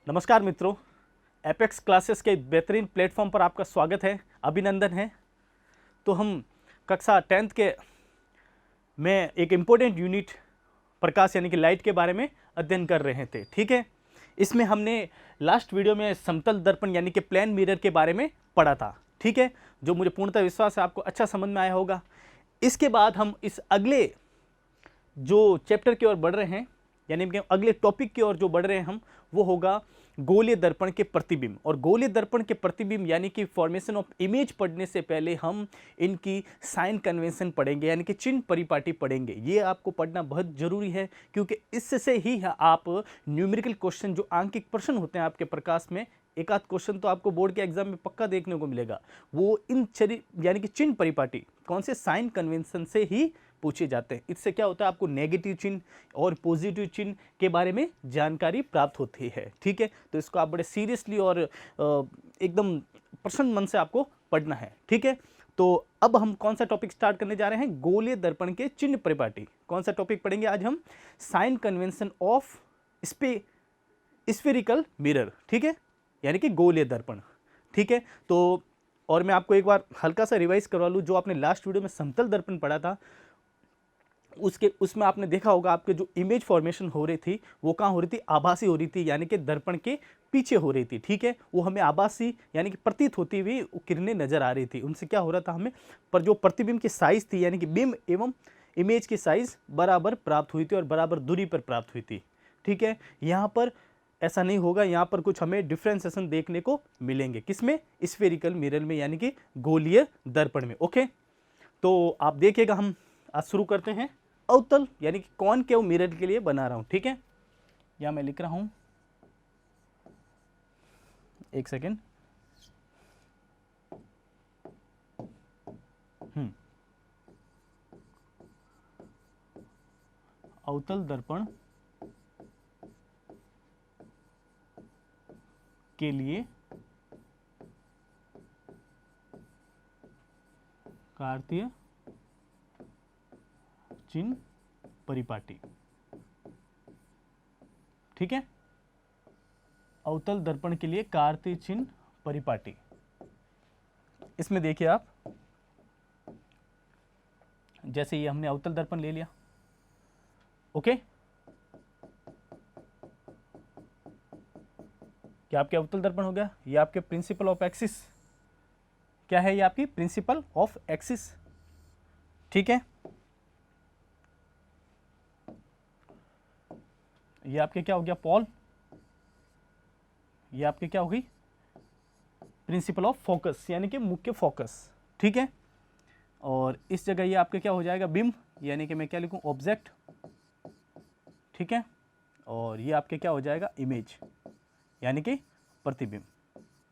नमस्कार मित्रों, apex classes के बेहतरीन प्लेटफॉर्म पर आपका स्वागत है, अभिनंदन है। तो हम कक्षा 10th के में एक इम्पोर्टेंट यूनिट प्रकाश यानी कि लाइट के बारे में अध्ययन कर रहे थे। ठीक है, इसमें हमने लास्ट वीडियो में समतल दर्पण यानी कि प्लेन मिरर के बारे में पढ़ा था। ठीक है, जो मुझे पूर्णतः विश्वास है आपको अच्छा समझ में आया होगा। इसके बाद हम इस अगले जो चैप्टर की ओर बढ़ रहे हैं, यानी कि अगले टॉपिक की ओर जो बढ़ रहे हैं हम, वो होगा गोलीय दर्पण के प्रतिबिंब। और गोलीय दर्पण के प्रतिबिंब यानी कि फॉर्मेशन ऑफ इमेज पढ़ने से पहले हम इनकी साइन कन्वेंशन पढ़ेंगे, यानी कि चिन्ह परिपाटी पढ़ेंगे। ये आपको पढ़ना बहुत जरूरी है, क्योंकि इससे ही आप न्यूमेरिकल क्वेश्चन, जो आंकिक प्रश्न होते हैं आपके प्रकाश में, एक आध क्वेश्चन तो आपको बोर्ड के एग्जाम में पक्का देखने को मिलेगा, वो इन यानी कि चिन्ह परिपाटी कौन से साइन कन्वेंशन से ही पूछे जाते हैं। इससे क्या होता है, आपको नेगेटिव चिन्ह और पॉजिटिव चिन्ह के बारे में जानकारी प्राप्त होती है। ठीक है, तो इसको आप बड़े सीरियसली और एकदम प्रसन्न मन से आपको पढ़ना है। ठीक है, तो अब हम कौन सा टॉपिक स्टार्ट करने जा रहे हैं? गोलीय दर्पण के चिन्ह परिपाटी। कौन सा टॉपिक पढ़ेंगे आज हम? Sign convention of spherical mirror. ठीक है, यानी कि गोलीय दर्पण। ठीक है, तो और मैं आपको एक बार हल्का सा रिवाइज करवा लूँ, जो आपने लास्ट वीडियो में समतल दर्पण पढ़ा था, उसमें आपने देखा होगा आपके जो इमेज फॉर्मेशन हो रही थी वो कहाँ हो रही थी? आभासी हो रही थी, यानी कि दर्पण के पीछे हो रही थी। ठीक है, वो हमें आभासी यानी कि प्रतीत होती हुई किरणें नजर आ रही थी। उनसे क्या हो रहा था हमें, पर जो प्रतिबिंब की साइज थी, यानी कि बिंब एवं इमेज की साइज बराबर प्राप्त हुई थी और बराबर दूरी पर प्राप्त हुई थी। ठीक है, यहाँ पर ऐसा नहीं होगा, यहाँ पर कुछ हमें डिफ्रेंसिएशन देखने को मिलेंगे। किसमें? स्फेरिकल मिरर में, यानी कि गोलीय दर्पण में। ओके, तो आप देखिएगा, हम आज शुरू करते हैं। अवतल यानी कि कॉनकेव मिरर के लिए बना रहा हूं। ठीक है, यहां मैं लिख रहा हूं, एक सेकेंड। अवतल दर्पण के लिए कार्तीय चिन्ह परिपाटी। ठीक है, अवतल दर्पण के लिए कार्तीय चिन्ह परिपाटी। इसमें देखिए आप, जैसे ये हमने अवतल दर्पण ले लिया। ओके, क्या आपके अवतल दर्पण हो गया? ये आपके प्रिंसिपल ऑफ एक्सिस, क्या है? ये आपकी प्रिंसिपल ऑफ एक्सिस। ठीक है, ये आपके क्या हो गया? पॉल। ये आपके क्या होगी? प्रिंसिपल ऑफ फोकस, यानी कि मुख्य फोकस। ठीक है, और इस जगह ये आपके क्या हो जाएगा? बिंब, यानी कि मैं क्या लिखूं? ऑब्जेक्ट। ठीक है, और ये आपके क्या हो जाएगा? इमेज, यानी कि प्रतिबिंब।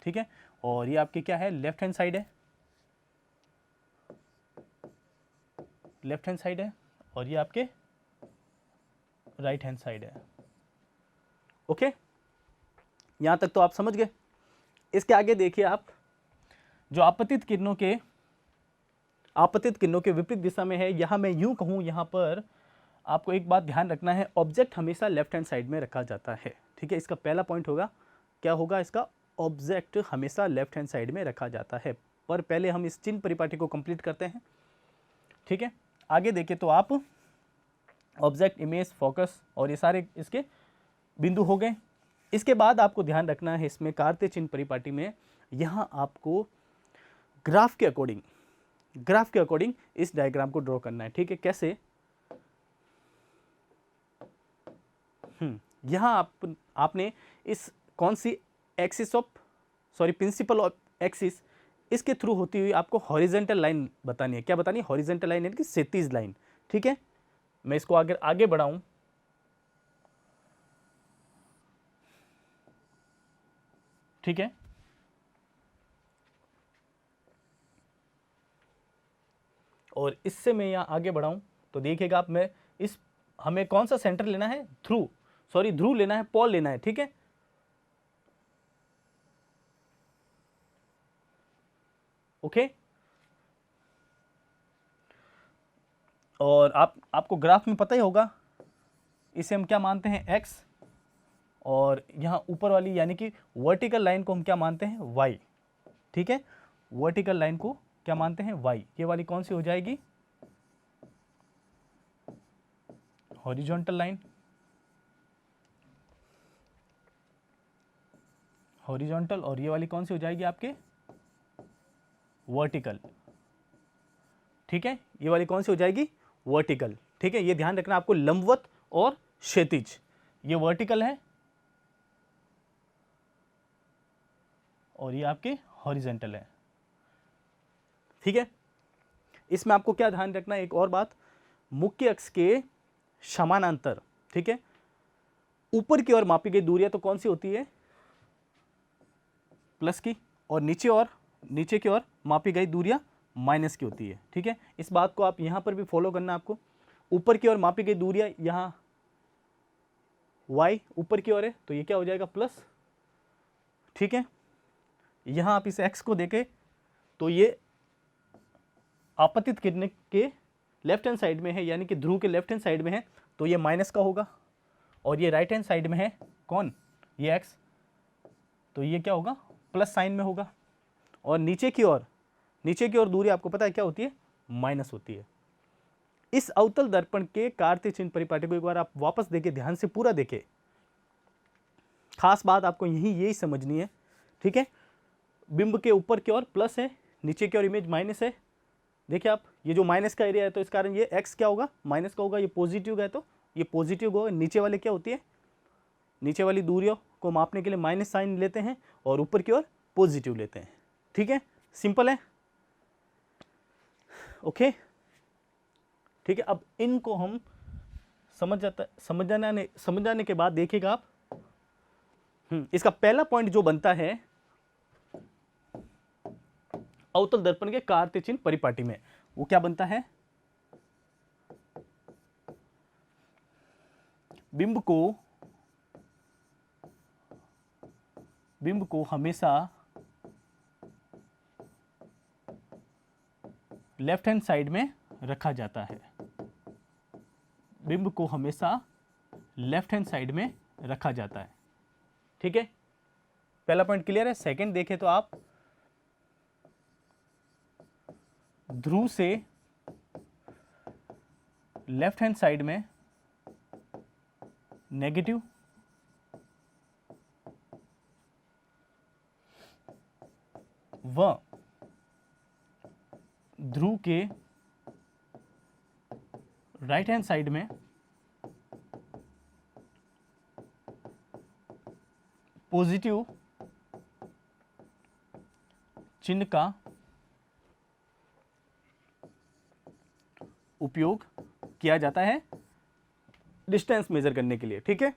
ठीक है, और ये आपके क्या है? लेफ्ट हैंड साइड है, लेफ्ट हैंड साइड है, और ये आपके राइट हैंड साइड है। ओके, यहां तक तो आप समझ गए। इसके आगे देखिए आप, जो आपतित किरणों के विपरीत दिशा में है, यहां मैं यूं कहूं, यहां पर आपको एक बात ध्यान रखना है, ऑब्जेक्ट हमेशा लेफ्ट हैंड साइड में रखा जाता है। ठीक है, इसका पहला पॉइंट होगा, क्या होगा इसका? ऑब्जेक्ट हमेशा लेफ्ट हैंड साइड में रखा जाता है। पर पहले हम इस चिन्ह परिपाटी को कंप्लीट करते हैं। ठीक है, आगे देखें तो आप ऑब्जेक्ट, इमेज, फोकस और ये सारे इसके बिंदु हो गए। इसके बाद आपको ध्यान रखना है, इसमें कार्तीय चिन्ह परिपाटी में यहां आपको ग्राफ के अकॉर्डिंग इस डायग्राम को ड्रॉ करना है। ठीक है, कैसे? यहां आपने इस कौन सी axis of principal of axis, इसके थ्रू होती हुई आपको हॉरिजेंटल लाइन बतानी है। क्या बतानी है? हॉरिजेंटल लाइन, यानी कि क्षैतिज लाइन। ठीक है, मैं इसको अगर आगे बढ़ाऊं, ठीक है, और इससे मैं यहां आगे बढ़ाऊं तो देखिएगा आप, मैं इस हमें कौन सा सेंटर लेना है? ध्रुव लेना है, पॉल लेना है। ठीक है, ओके, और आपको ग्राफ में पता ही होगा, इसे हम क्या मानते हैं? एक्स, और यहाँ ऊपर वाली यानी कि वर्टिकल लाइन को हम क्या मानते हैं, y, ठीक है, वर्टिकल लाइन को क्या मानते हैं, y। ये वाली कौन सी हो जाएगी, हॉरिजॉन्टल लाइन, हॉरिजॉन्टल, और ये वाली कौन सी हो जाएगी आपके, वर्टिकल, ठीक है, ये वाली कौन सी हो जाएगी, वर्टिकल, ठीक है। ये ध्यान रखना आपको, लंबवत और क्षैतिज, ये वर्टिकल है और ये आपके हॉरिजॉन्टल है, ठीक है। इसमें आपको क्या ध्यान रखना है, एक और बात, मुख्य अक्ष के समानांतर, ठीक है, ऊपर की ओर मापी गई दूरियां तो कौन सी होती है, प्लस की, और नीचे की ओर मापी गई दूरियां माइनस की होती है, ठीक है। इस बात को आप यहां पर भी फॉलो करना आपको। ऊपर की ओर मापी गई दूरियां, यहां y ऊपर की ओर है तो ये क्या हो जाएगा, प्लस, ठीक है। यहां आप इस x को देखें तो ये आपतित किरण के लेफ्ट हैंड साइड में है, यानी कि ध्रुव के लेफ्ट हैंड साइड में है तो ये माइनस का होगा, और ये राइट हैंड साइड में है कौन, ये x, तो ये क्या होगा, प्लस साइन में होगा। और नीचे की ओर दूरी आपको पता है क्या होती है, माइनस होती है। इस अवतल दर्पण के कार्तीय चिन्ह परिपाटी को एक बार आप वापस देखें, ध्यान से पूरा देखें, खास बात आपको यही समझनी है, ठीक है। बिंब के ऊपर की ओर प्लस है, नीचे की ओर इमेज माइनस है। देखिए आप, ये जो माइनस का एरिया है तो इस कारण ये x क्या होगा, माइनस का होगा, ये पॉजिटिव है तो ये पॉजिटिव होगा। नीचे वाले क्या होती है, नीचे वाली दूरियों को मापने के लिए माइनस साइन लेते हैं और ऊपर की ओर पॉजिटिव लेते हैं, ठीक है, सिंपल है, ओके, ठीक है। अब इनको हम समझाने के बाद देखिएगा आप, इसका पहला पॉइंट जो बनता है अवतल दर्पण के कार्तीय चिन्ह परिपाटी में, वो क्या बनता है, बिंब को हमेशा लेफ्ट हैंड साइड में रखा जाता है, बिंब को हमेशा लेफ्ट हैंड साइड में रखा जाता है, ठीक है। पहला पॉइंट क्लियर है। सेकंड देखें तो आप, ध्रुव से लेफ्ट हैंड साइड में नेगेटिव, व ध्रुव के राइट हैंड साइड में पॉजिटिव चिन्ह का उपयोग किया जाता है डिस्टेंस मेजर करने के लिए, ठीक है,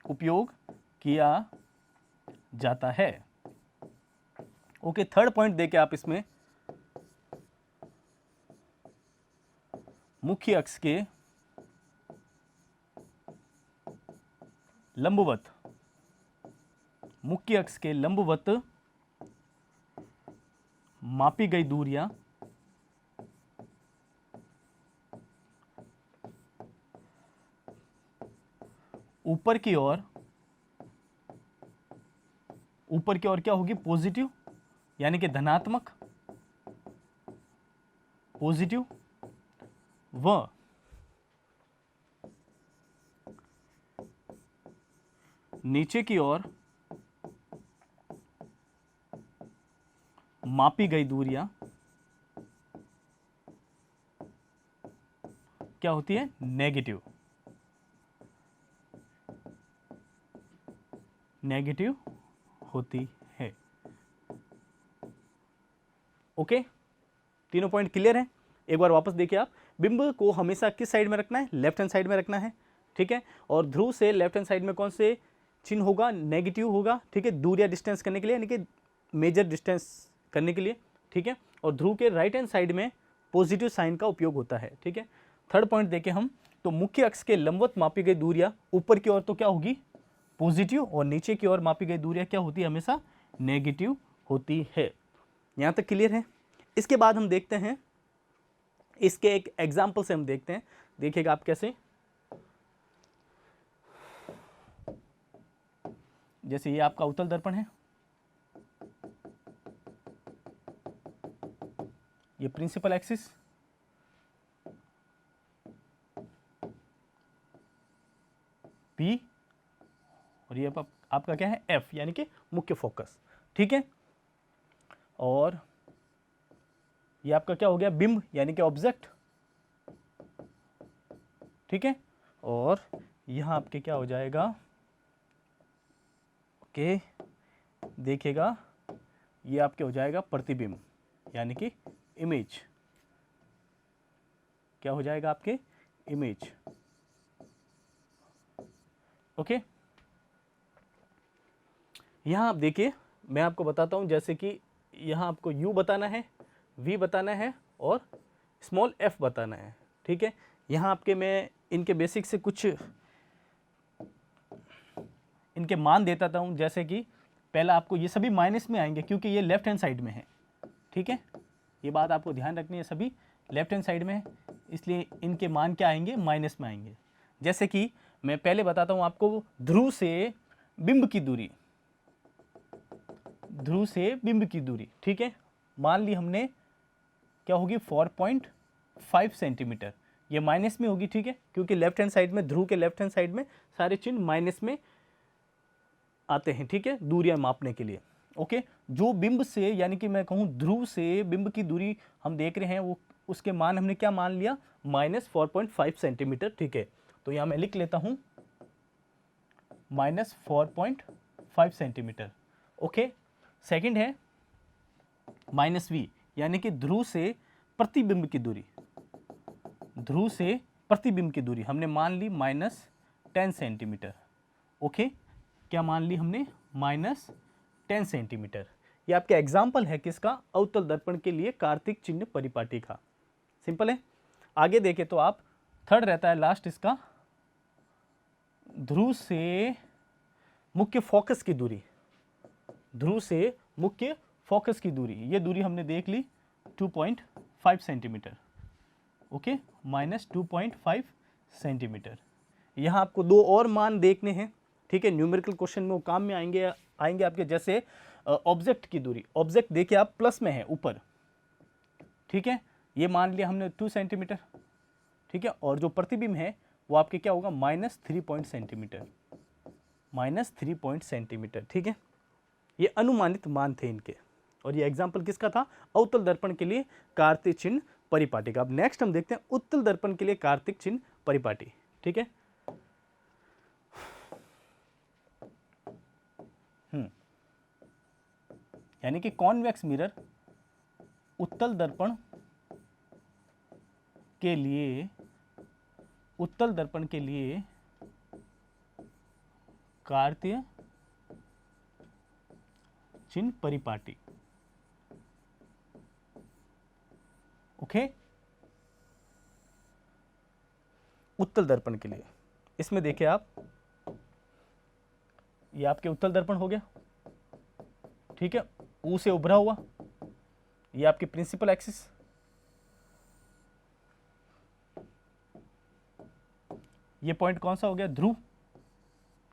उपयोग किया जाता है, ओके। थर्ड पॉइंट देके आप इसमें मुख्य अक्ष के लंबवत, मुख्य अक्ष के लंबवत मापी गई दूरियां ऊपर की ओर क्या होगी, पॉजिटिव, यानी कि धनात्मक, पॉजिटिव, व नीचे की ओर मापी गई दूरियां क्या होती है, नेगेटिव, नेगेटिव होती है, ओके। तीनों पॉइंट क्लियर है। एक बार वापस देखिए आप, बिंब को हमेशा किस साइड में रखना है, लेफ्ट हैंड साइड में रखना है, ठीक है। और ध्रुव से लेफ्ट हैंड साइड में कौन से चिन्ह होगा, नेगेटिव होगा, ठीक है, दूरियां डिस्टेंस करने के लिए, यानी कि मेजर डिस्टेंस करने के लिए, ठीक है। और ध्रुव के राइट हैंड साइड में पॉजिटिव साइन का उपयोग होता है, ठीक है। थर्ड पॉइंट देखें हम, तो मुख्य अक्ष के लंबवत मापी गई दूरियां ऊपर की ओर तो क्या होगी, पॉजिटिव, और नीचे की ओर मापी गई दूरियां क्या होती है, हमेशा नेगेटिव होती है। यहां तक क्लियर है। इसके बाद हम देखते हैं, इसके एक एग्जाम्पल से हम देखते हैं, देखिएगा आप कैसे। जैसे ये आपका उत्तल दर्पण है, ये प्रिंसिपल एक्सिस, P, और ये आपका क्या है F, यानी कि मुख्य फोकस। ठीक है, और ये आपका क्या हो गया बिंब यानी कि ऑब्जेक्ट। ठीक है, और यहां आपके क्या हो जाएगा, ओके देखिएगा, ये आपके हो जाएगा प्रतिबिंब यानी कि इमेज। क्या हो जाएगा आपके इमेज। ओके, यहां आप देखिए, मैं आपको बताता हूं, जैसे कि यहां आपको U बताना है, V बताना है और स्मॉल f बताना है। ठीक है, यहां आपके मैं इनके बेसिक से कुछ इनके मान देता हूं, जैसे कि पहला आपको ये सभी माइनस में आएंगे क्योंकि ये लेफ्ट हैंड साइड में है। ठीक है, ये बात आपको ध्यान रखनी है, सभी लेफ्ट हैंड साइड में है, इसलिए इनके मान क्या आएंगे, माइनस में आएंगे। जैसे कि मैं पहले बताता हूं आपको, ध्रुव से बिंब की दूरी, ध्रुव से बिंब की दूरी। ठीक है, मान ली हमने क्या होगी 4.5 सेंटीमीटर, ये माइनस में होगी। ठीक है, क्योंकि लेफ्ट हैंड साइड में, ध्रुव के लेफ्ट हैंड साइड में सारे चिन्ह माइनस में आते हैं। ठीक है, दूरियां मापने के लिए। ओके, जो बिंब से यानी कि मैं कहूं ध्रुव से बिंब की दूरी हम देख रहे हैं, वो उसके मान हमने क्या मान लिया, -4.5 सेंटीमीटर। ठीक है, तो यहां मैं लिख लेता हूं -4.5 सेंटीमीटर। ओके, सेकंड है -v, यानी कि ध्रुव से प्रतिबिंब की दूरी, ध्रुव से प्रतिबिंब की दूरी हमने मान ली -10 सेंटीमीटर। ओके, क्या मान ली हमने, -10 सेंटीमीटर। ये आपका एग्जाम्पल है किसका, अवतल दर्पण के लिए कार्तिक चिन्ह परिपाटी का। सिंपल है। आगे देखें तो आप थर्ड रहता है लास्ट इसका, ध्रुव से मुख्य फोकस की दूरी, ध्रुव से मुख्य फोकस की दूरी, ये दूरी हमने देख ली 2.5 सेंटीमीटर। Okay, -2.5 centimetre. यहाँ आपको दो और मान देखने हैं। ठीक है, न्यूमेरिकल क्वेश्चन में वो काम में आएंगे आपके, जैसे ऑब्जेक्ट की दूरी। ऑब्जेक्ट देखिए आप प्लस में है ऊपर। ठीक है, ये मान लिया हमने 2 सेंटीमीटर। ठीक है, और जो प्रतिबिंब है वो आपके क्या होगा, -3 सेंटीमीटर, -3 सेंटीमीटर। ठीक है, ये अनुमानित मान थे इनके, और ये एग्जाम्पल किसका था, अवतल दर्पण के लिए कार्तिक चिन्ह परिपाटी का। अब नेक्स्ट हम देखते हैं उत्तल दर्पण के लिए कार्तिक चिन्ह परिपाटी। ठीक है, यानी कि कॉन्वेक्स मिरर उत्तल दर्पण के लिए, उत्तल दर्पण के लिए कार्तीय चिन्ह परिपाटी। ओके, उत्तल दर्पण के लिए इसमें देखिए आप, ये आपके उत्तल दर्पण हो गया। ठीक है, U से उभरा हुआ, ये आपकी प्रिंसिपल एक्सिस, ये पॉइंट कौन सा हो गया, ध्रुव।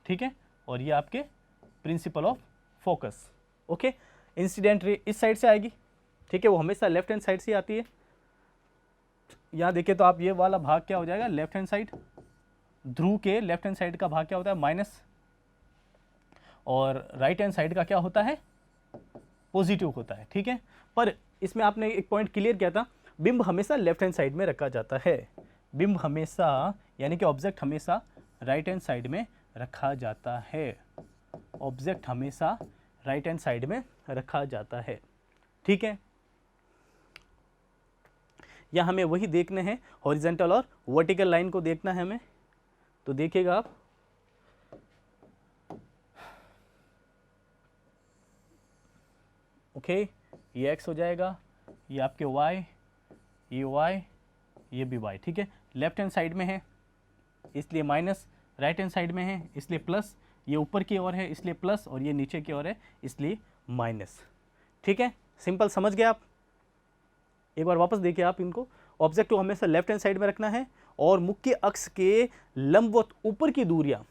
ठीक है, और ये आपके principle of focus. Okay, incident ray इस साइड से आएगी। ठीक है, वो हमेशा लेफ्ट हैंड साइड से आती है। यहां देखिए तो आप, ये वाला भाग क्या हो जाएगा, लेफ्ट हैंड साइड। ध्रुव के लेफ्ट हैंड साइड का भाग क्या होता है, माइनस, और राइट हैंड साइड का क्या होता है, पॉजिटिव होता है। ठीक है, पर इसमें आपने एक पॉइंट क्लियर किया था, बिंब हमेशा लेफ्ट हैंड साइड में रखा जाता है। बिंब हमेशा यानी कि ऑब्जेक्ट हमेशा राइट हैंड साइड में रखा जाता है। ऑब्जेक्ट हमेशा राइट हैंड साइड में रखा जाता है। ठीक है, या हमें वही देखने हैं, हॉरिजॉन्टल और वर्टिकल लाइन को देखना है हमें। तो देखिएगा आप, ओके, ये x हो जाएगा, ये आपके y, ये y, ये भी y। ठीक है, लेफ्ट हैंड साइड में है इसलिए माइनस, राइट हैंड साइड में है इसलिए प्लस, ये ऊपर की ओर है इसलिए प्लस, और ये नीचे की ओर है इसलिए माइनस। ठीक है, सिंपल, समझ गए आप। एक बार वापस देखिए आप इनको, ऑब्जेक्ट को हमेशा लेफ्ट हैंड साइड में रखना है, और मुख्य अक्ष के लंबवत ऊपर की दूरियां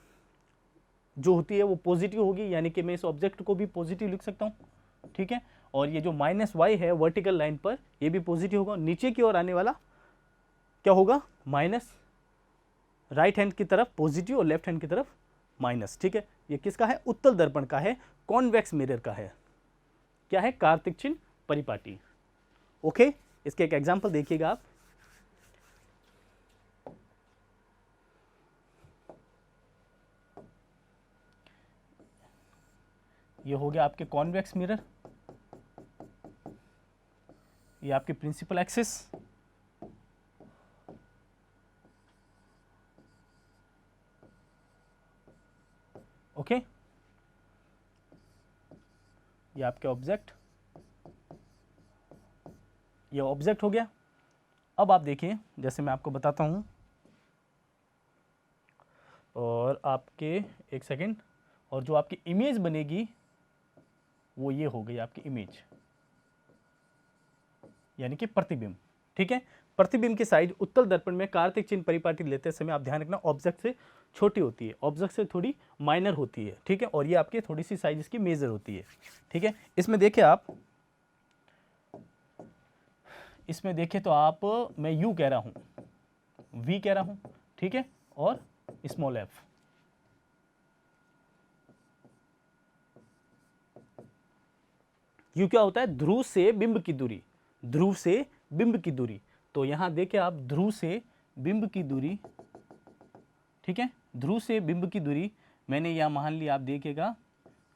जो होती है वो पॉजिटिव होगी, यानी कि मैं इस ऑब्जेक्ट को भी पॉजिटिव लिख सकता हूँ, ठीक है। और ये जो -y है वर्टिकल लाइन पर, ये भी पॉजिटिव होगा। नीचे की ओर आने वाला क्या होगा, माइनस, राइट हैंड की तरफ पॉजिटिव और लेफ्ट हैंड की तरफ माइनस, ठीक है। ये किसका है, उत्तल दर्पण का है, कॉन्वेक्स मिरर का है, क्या है, कार्तिक चिन्ह परिपाटी। ओके, इसके एक एग्जांपल देखिएगा आप। ये हो गया आपके कॉन्वेक्स मिरर, ये आपके प्रिंसिपल एक्सिस, ओके, ये आपके ऑब्जेक्ट, ये ऑब्जेक्ट हो गया। अब आप देखिए, जैसे मैं आपको बताता हूं, और आपके एक सेकंड, और जो आपकी इमेज बनेगी वो ये हो गई आपकी इमेज, यानी कि प्रतिबिंब, ठीक है। प्रतिबिंब की साइज उत्तल दर्पण में कार्तिक चिन्ह परिपाटी लेते समय आप ध्यान रखना ऑब्जेक्ट से छोटी होती है, ऑब्जेक्ट से थोड़ी माइनर होती है, ठीक है। और ये आपकी थोड़ी सी साइज इसकी मेजर होती है, ठीक है। इसमें देखिए आप, इसमें देखिए तो आप, मैं यू कह रहा हूं, वी कह रहा हूं, ठीक है, और स्मॉल एफ। यू क्या होता है, ध्रुव से बिंब की दूरी, ध्रुव से बिंब की दूरी। तो यहां देखिए आप, ध्रुव से बिंब की दूरी, ठीक है, ध्रुव से बिंब की दूरी मैंने यहां मान ली, आप देखिएगा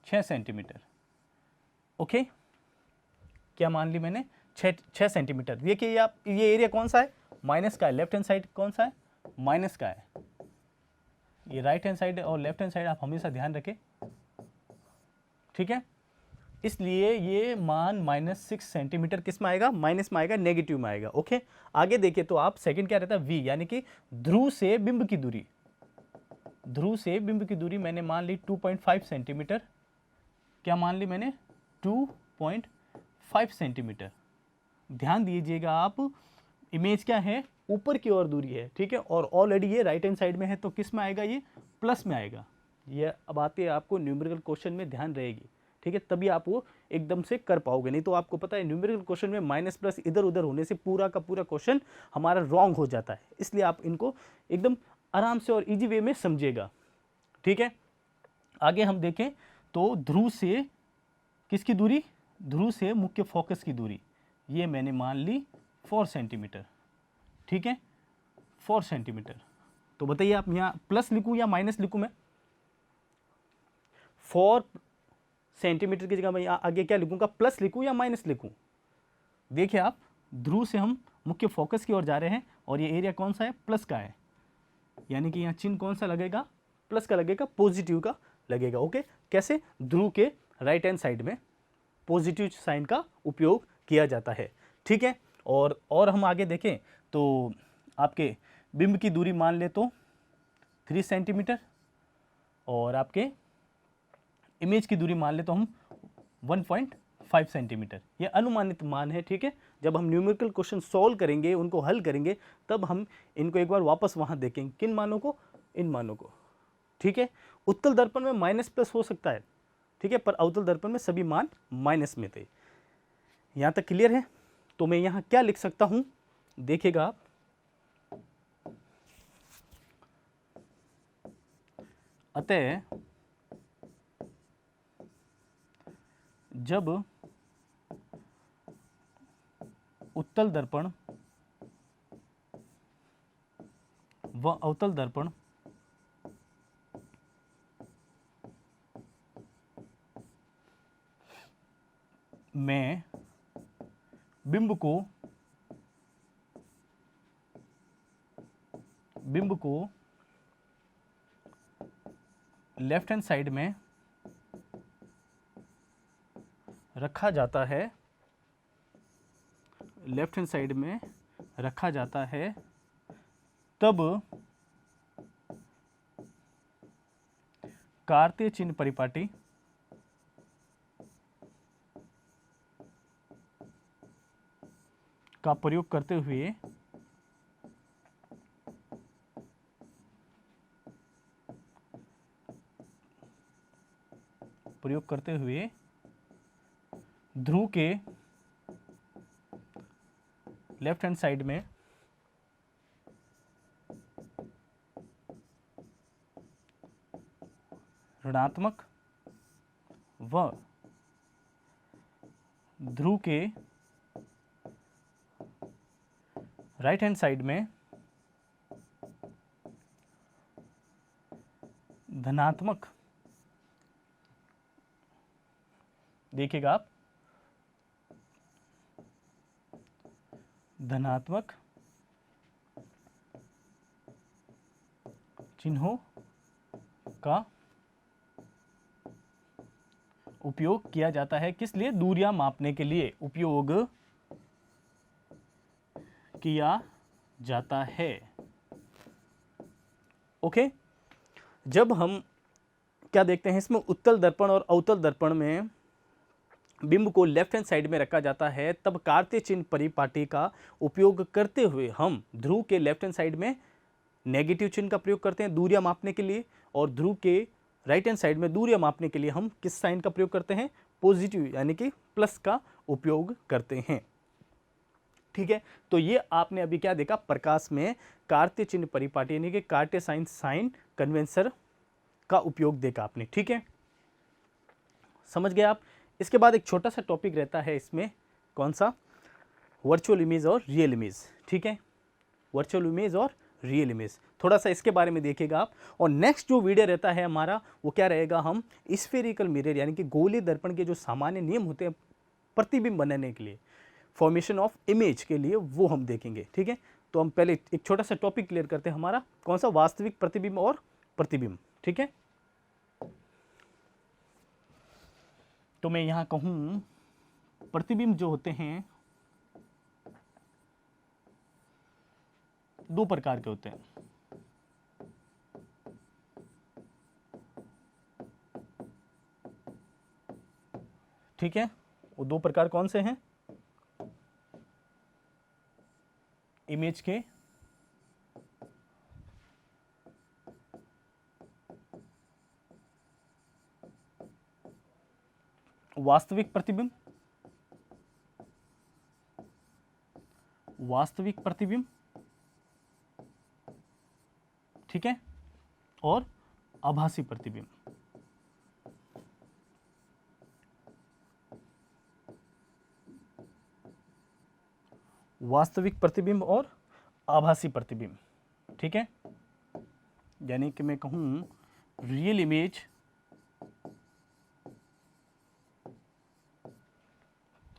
6 सेंटीमीटर, ओके, क्या मान ली मैंने, 6 सेंटीमीटर। देखिए आप, ये एरिया कौन सा है, माइनस का है, लेफ्ट हैंड साइड कौन सा है, माइनस का है, ये राइट हैंड साइड और लेफ्ट हैंड साइड आप हमेशा ध्यान रखें, ठीक है। इसलिए ये मान -6 सेंटीमीटर किस में आएगा, माइनस में आएगा, नेगेटिव में आएगा, ओके। आगे देखिए तो आप, सेकंड क्या रहता है, वी, यानी कि ध्रुव से बिंब की दूरी, ध्रुव से बिंब की दूरी मैंने मान ली 2.5 सेंटीमीटर, क्या मान ली मैंने, 2.5 सेंटीमीटर। ध्यान दीजिएगा आप, इमेज क्या है, ऊपर की ओर दूरी है, ठीक है, और ऑलरेडी ये राइट हैंड साइड में है, तो किस में आएगा, ये प्लस में आएगा। ये अब आते हैं आपको न्यूमेरिकल क्वेश्चन में ध्यान रहेगी, ठीक है, तभी आप वो एकदम से कर पाओगे, नहीं तो आपको पता है न्यूमेरिकल क्वेश्चन में माइनस प्लस इधर उधर होने से पूरा का पूरा क्वेश्चन हमारा रॉन्ग हो जाता है। इसलिए आप इनको एकदम आराम से और इजी वे में समझिएगा, ठीक है। आगे हम देखें तो ध्रुव से किसकी दूरी, ध्रुव से मुख्य फोकस की दूरी, ये मैंने मान ली 4 सेंटीमीटर, ठीक है, 4 सेंटीमीटर। तो बताइए आप यहाँ प्लस लिखूँ या माइनस लिखूँ मैं, 4 सेंटीमीटर की जगह मैं यहाँ आगे क्या लिखूँगा, प्लस लिखूँ या माइनस लिखूँ। देखिए आप, ध्रुव से हम मुख्य फोकस की ओर जा रहे हैं, और ये एरिया कौन सा है, प्लस का है, यानी कि यहाँ चिन्ह कौन सा लगेगा, प्लस का लगेगा, पॉजिटिव का लगेगा, ओके। कैसे, ध्रुव के राइट हैंड साइड में पॉजिटिव साइन का उपयोग किया जाता है, ठीक है। और हम आगे देखें तो आपके बिंब की दूरी मान ले तो 3 सेंटीमीटर, और आपके इमेज की दूरी मान ले तो हम 1.5 सेंटीमीटर। ये अनुमानित मान है, ठीक है। जब हम न्यूमेरिकल क्वेश्चन सॉल्व करेंगे, उनको हल करेंगे, तब हम इनको एक बार वापस वहाँ देखेंगे, किन मानों को, इन मानों को, ठीक है। उत्तल दर्पण में माइनस प्लस हो सकता है, ठीक है, पर अवतल दर्पण में सभी मान माइनस में थे। यहाँ तक क्लियर है। तो मैं यहाँ क्या लिख सकता हूँ, देखिएगा आप, अतः जब उत्तल दर्पण व अवतल दर्पण में बिंब को लेफ्ट हैंड साइड में रखा जाता है, लेफ्ट हैंड साइड में रखा जाता है, तब कार्तीय चिन्ह परिपाटी का प्रयोग करते हुए प्रयोग करते हुए ध्रुव के लेफ्ट हैंड साइड में ऋणात्मक व ध्रुव के राइट हैंड साइड में धनात्मक, देखिएगा आप, धनात्मक चिन्हों का उपयोग किया जाता है। किस लिए? दूरियां मापने के लिए उपयोग किया जाता है। ओके, जब हम क्या देखते हैं इसमें, उत्तल दर्पण और अवतल दर्पण में बिंब को लेफ्ट हैंड साइड में रखा जाता है, तब कार्तीय चिन्ह परिपाटी का उपयोग करते हुए हम ध्रुव के लेफ्ट हैंड साइड में नेगेटिव चिन्ह का प्रयोग करते हैं दूरियां मापने के लिए, और ध्रुव के राइट हैंड साइड में दूरियां मापने के लिए हम किस साइन का प्रयोग करते हैं? पॉजिटिव यानी कि प्लस का उपयोग करते हैं। ठीक है, तो ये आपने अभी क्या देखा, प्रकाश में कार्तीय चिन्ह परिपाटी यानी कि कार्तीय साइन कन्वेंसर का उपयोग देखा आपने। ठीक है, समझ गए आप। इसके बाद एक छोटा सा टॉपिक रहता है इसमें, कौन सा? वर्चुअल इमेज और रियल इमेज। ठीक है, वर्चुअल इमेज और रियल इमेज, थोड़ा सा इसके बारे में देखिएगा आप। और नेक्स्ट जो वीडियो रहता है हमारा वो क्या रहेगा, हम स्फेरिकल मिरर यानी कि गोले दर्पण के जो सामान्य नियम होते हैं प्रतिबिंब बनाने के लिए, फॉर्मेशन ऑफ इमेज के लिए, वो हम देखेंगे। ठीक है, तो हम पहले एक छोटा सा टॉपिक क्लियर करते हैं हमारा, कौन सा? वास्तविक प्रतिबिंब और प्रतिबिंब। ठीक है, तो मैं यहां कहूं प्रतिबिंब जो होते हैं दो प्रकार के होते हैं। ठीक है, वो दो प्रकार कौन से हैं? इमेज के वास्तविक प्रतिबिंब, वास्तविक प्रतिबिंब, ठीक है, और आभासी प्रतिबिंब। वास्तविक प्रतिबिंब और आभासी प्रतिबिंब। ठीक है, यानी कि मैं कहूं रियल इमेज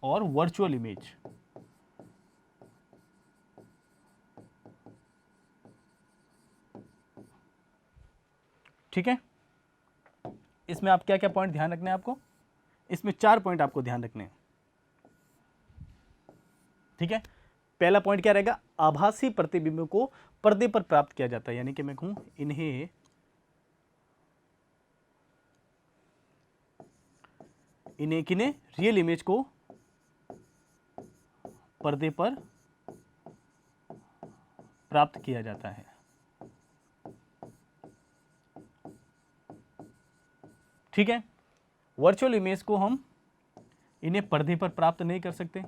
और वर्चुअल इमेज। ठीक है, इसमें आप क्या क्या पॉइंट ध्यान रखने हैं आपको? इसमें 4 पॉइंट आपको ध्यान रखने हैं। ठीक है, पहला पॉइंट क्या रहेगा? आभासी प्रतिबिंब को पर्दे पर प्राप्त किया जाता है, यानी कि मैं कहूं इन्हें रियल इमेज को पर्दे पर प्राप्त किया जाता है। ठीक है, वर्चुअल इमेज को हम इन्हें पर्दे पर प्राप्त नहीं कर सकते,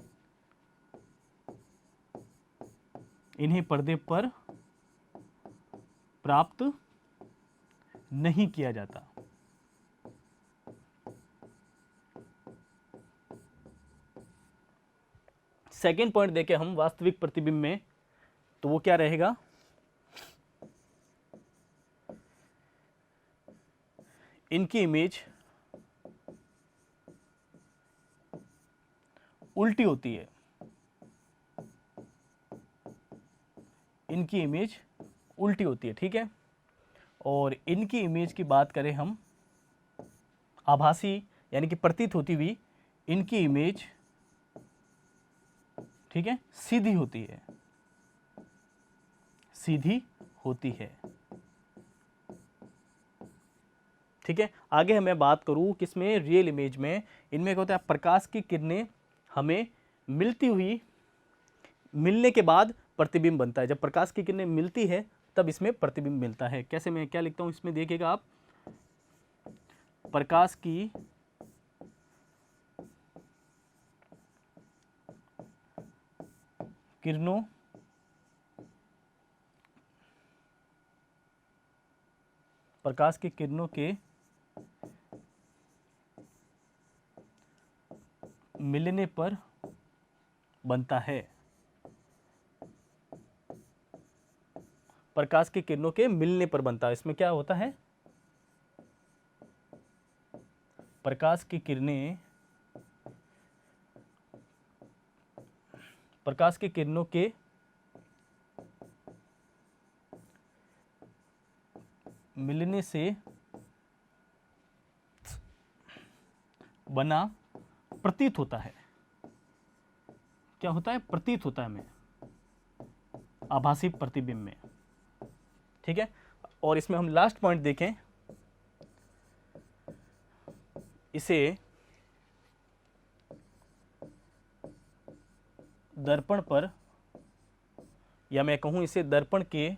इन्हें पर्दे पर प्राप्त नहीं किया जाता। सेकेंड पॉइंट देखें हम वास्तविक प्रतिबिंब में, तो वो क्या रहेगा? इनकी इमेज उल्टी होती है, इनकी इमेज उल्टी होती है। ठीक है, और इनकी इमेज की बात करें हम आभासी यानी कि प्रतीत होती हुई, इनकी इमेज, ठीक है, सीधी होती है, सीधी होती है। ठीक है, आगे मैं बात करूं किसमें? रियल इमेज में। इनमें क्या होता है? प्रकाश की किरणें हमें मिलती हुई, मिलने के बाद प्रतिबिंब बनता है। जब प्रकाश की किरणें मिलती है तब इसमें प्रतिबिंब मिलता है। कैसे? मैं क्या लिखता हूं इसमें, देखिएगा आप, प्रकाश की किरणों प्रकाश की किरणों के मिलने पर बनता है। प्रकाश की किरणों के मिलने पर बनता है। इसमें क्या होता है? प्रकाश की किरणें, प्रकाश की किरणों के मिलने से बना प्रतीत होता है। क्या होता है? प्रतीत होता है में, आभासी प्रतिबिंब में। ठीक है। और इसमें हम लास्ट पॉइंट देखें, इसे दर्पण पर, या मैं कहूं इसे दर्पण के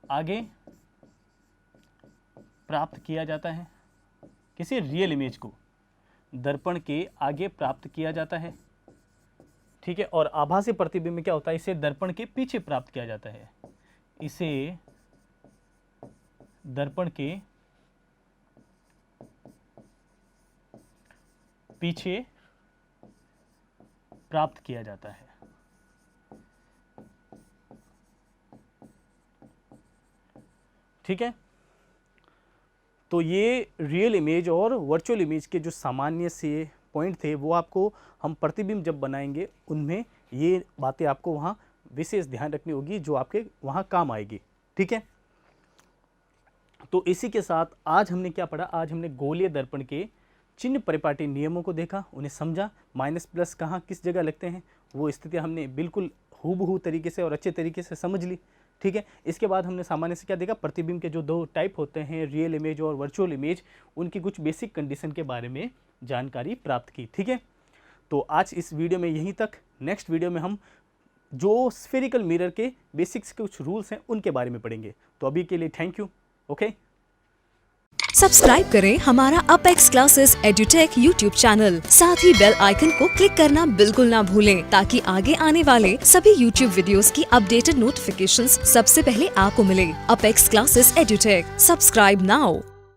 आगे प्राप्त किया जाता है। किसी रियल इमेज को दर्पण के आगे प्राप्त किया जाता है। ठीक है। और आभासी प्रतिबिंब में क्या होता है? इसे दर्पण के पीछे प्राप्त किया जाता है। इसे दर्पण के पीछे प्राप्त किया जाता है। ठीक है। तो ये रियल इमेज और वर्चुअल इमेज के जो सामान्य से पॉइंट थे, वो आपको हम प्रतिबिंब जब बनाएंगे उनमें ये बातें आपको वहाँ विशेष ध्यान रखनी होगी, जो आपके वहाँ काम आएगी। ठीक है। तो इसी के साथ आज हमने क्या पढ़ा? आज हमने गोलीय दर्पण के चिन्ह परिपाटी नियमों को देखा, उन्हें समझा। माइनस प्लस कहाँ किस जगह लगते हैं वो स्थितियाँ हमने बिल्कुल हूबहू तरीके से और अच्छे तरीके से समझ ली। ठीक है। इसके बाद हमने सामान्य से क्या देखा? प्रतिबिंब के जो दो टाइप होते हैं, रियल इमेज और वर्चुअल इमेज, उनकी कुछ बेसिक कंडीशन के बारे में जानकारी प्राप्त की। ठीक है। तो आज इस वीडियो में यहीं तक। नेक्स्ट वीडियो में हम जो स्फेरिकल मिरर के बेसिक्स के कुछ रूल्स हैं उनके बारे में पढ़ेंगे। तो अभी के लिए थैंक यू। ओके। सब्सक्राइब करें हमारा apex classes edutech YouTube channel. साथ ही बेल आइकन को क्लिक करना बिल्कुल ना भूलें, ताकि आगे आने वाले सभी यूट्यूब वीडियोस की अपडेटेड नोटिफिकेशंस सबसे पहले आपको मिले। Apex classes edutech, subscribe now.